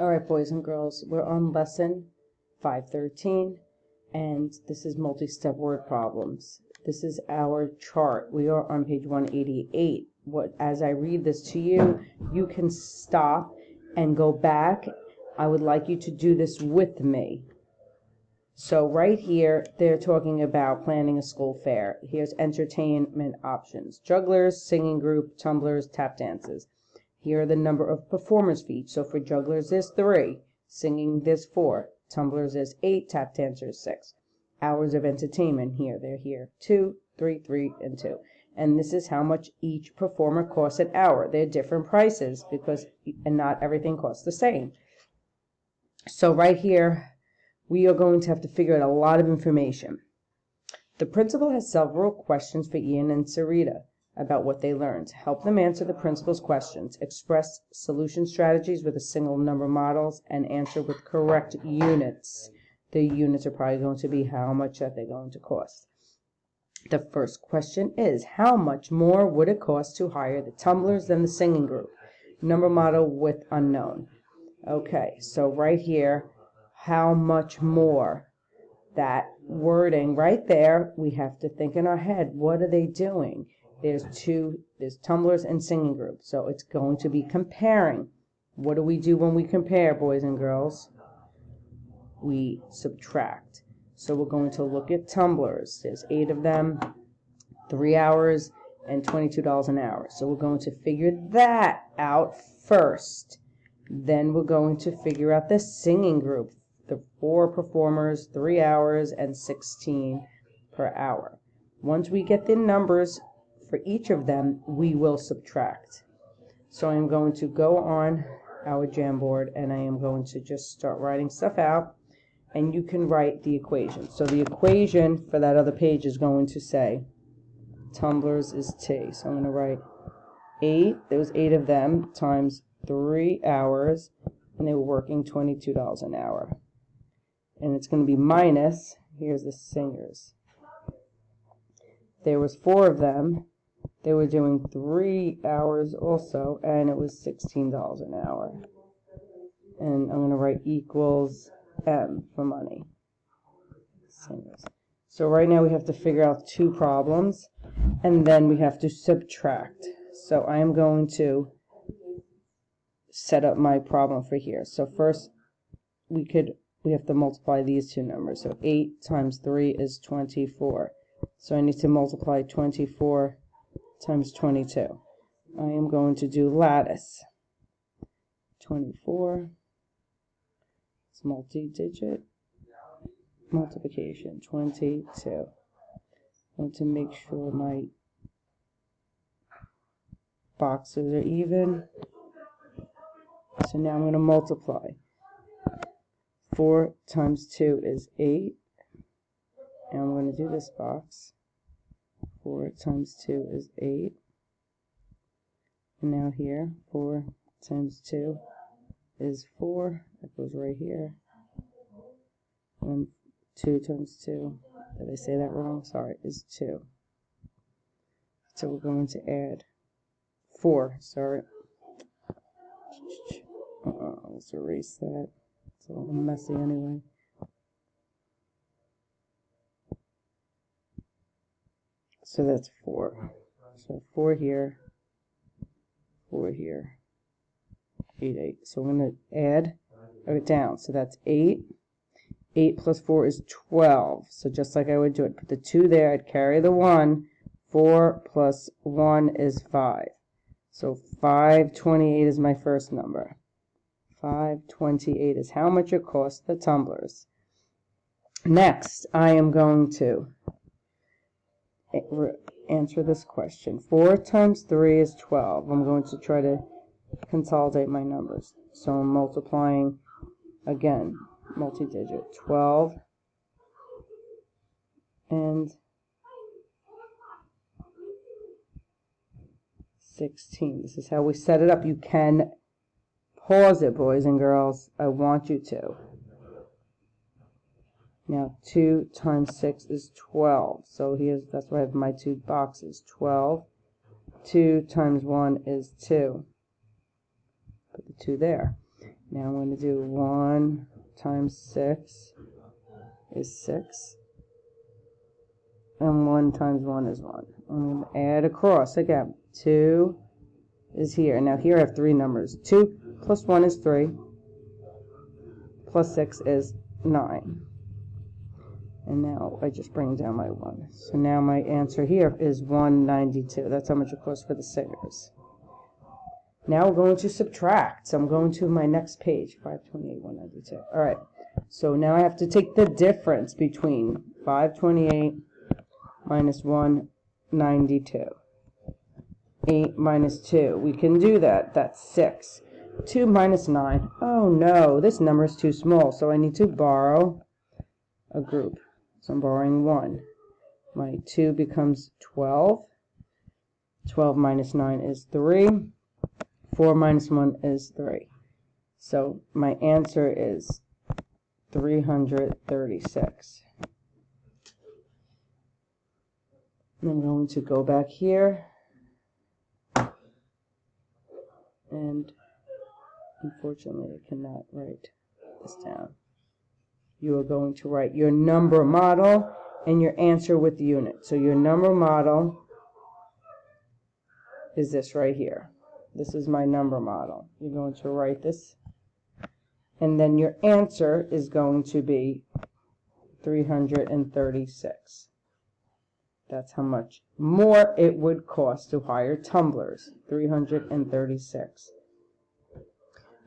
All right, boys and girls, we're on lesson 513, and this is multi-step word problems. This is our chart. We are on page 188. As I read this to you, you can stop and go back. I would like you to do this with me. So right here, they're talking about planning a school fair. Here's entertainment options: jugglers, singing group, tumblers, tap dances. Here are the number of performers for each. So for jugglers, there's 3. Singing, there's 4. Tumblers, there's 8. Tap dancers, 6. Hours of entertainment, they're here. 2, 3, 3, and 2. And this is how much each performer costs an hour. They're different prices and not everything costs the same. So right here, we are going to have to figure out a lot of information. The principal has several questions for Ian and Sarita about what they learned. Help them answer the principal's questions. Express solution strategies with a single number models and answer with correct units. The units are probably going to be how much that they're going to cost. The first question is, how much more would it cost to hire the tumblers than the singing group? Number model with unknown. Okay, so right here, how much more? That wording right there, we have to think in our head, what are they doing? There's tumblers and singing group, so it's going to be comparing. What do we do when we compare, boys and girls? We subtract. So we're going to look at tumblers. There's 8 of them, 3 hours, and $22 an hour. So we're going to figure that out first. Then we're going to figure out the singing group. The 4 performers, 3 hours, and 16 per hour. Once we get the numbers for each of them, we will subtract. So I'm going to go on our Jamboard and I am going to just start writing stuff out, and you can write the equation. So the equation for that other page is going to say tumblers is T. So I'm going to write 8, there was 8 of them, times 3 hours, and they were working $22 an hour. And it's going to be minus, here's the singers. There was 4 of them. They were doing 3 hours also, and it was $16 an hour. And I'm going to write equals M for money. Singers. So right now we have to figure out 2 problems, and then we have to subtract. So I am going to set up my problem for here. So first we have to multiply these 2 numbers. So 8 times 3 is 24. So I need to multiply 24 times 22. I am going to do lattice. 24. It's multi-digit multiplication. 22. I want to make sure my boxes are even. So now I'm going to multiply. 4 times 2 is 8. And I'm going to do this box. 4 times 2 is 8. And now here, 4 times 2 is 4. That goes right here. And 2 times 2, did I say that wrong? Sorry, is 2. So we're going to add 4, sorry. Let's erase that. It's a little messy anyway. So that's 4. So 4 here, 4 here, 8, 8. So I'm going to add it down. So that's 8. 8 plus 4 is 12. So just like I would do it, put the 2 there, I'd carry the 1. 4 plus 1 is 5. So 528 is my first number. 528 is how much it costs the tumblers. Next, I am going to answer this question. 4 times 3 is 12. I'm going to try to consolidate my numbers. So I'm multiplying again, multi-digit. 12 and 16. This is how we set it up. You can pause it, boys and girls. I want you to. Now 2 times 6 is 12. So that's why I have my 2 boxes. 12. 2 times 1 is 2. Put the 2 there. Now I'm going to do 1 times 6 is 6. And 1 times 1 is 1. I'm going to add across again. 2 is here. Now here I have 3 numbers. 2 plus 1 is 3. Plus 6 is 9. And now I just bring down my 1. So now my answer here is 192. That's how much it costs for the singers. Now we're going to subtract. So I'm going to my next page. 528, 192. All right. So now I have to take the difference between 528 minus 192. 8 minus 2. We can do that. That's 6. 2 minus 9. Oh no, this number is too small. So I need to borrow a group. So I'm borrowing 1. My 2 becomes 12. 12 minus 9 is 3. 4 minus 1 is 3. So my answer is 336. And I'm going to go back here. And unfortunately, I cannot write this down. You are going to write your number model and your answer with the unit. So your number model is this right here. This is my number model. You're going to write this. And then your answer is going to be 336. That's how much more it would cost to hire tumblers. 336.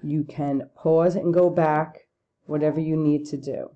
You can pause and go back, whatever you need to do.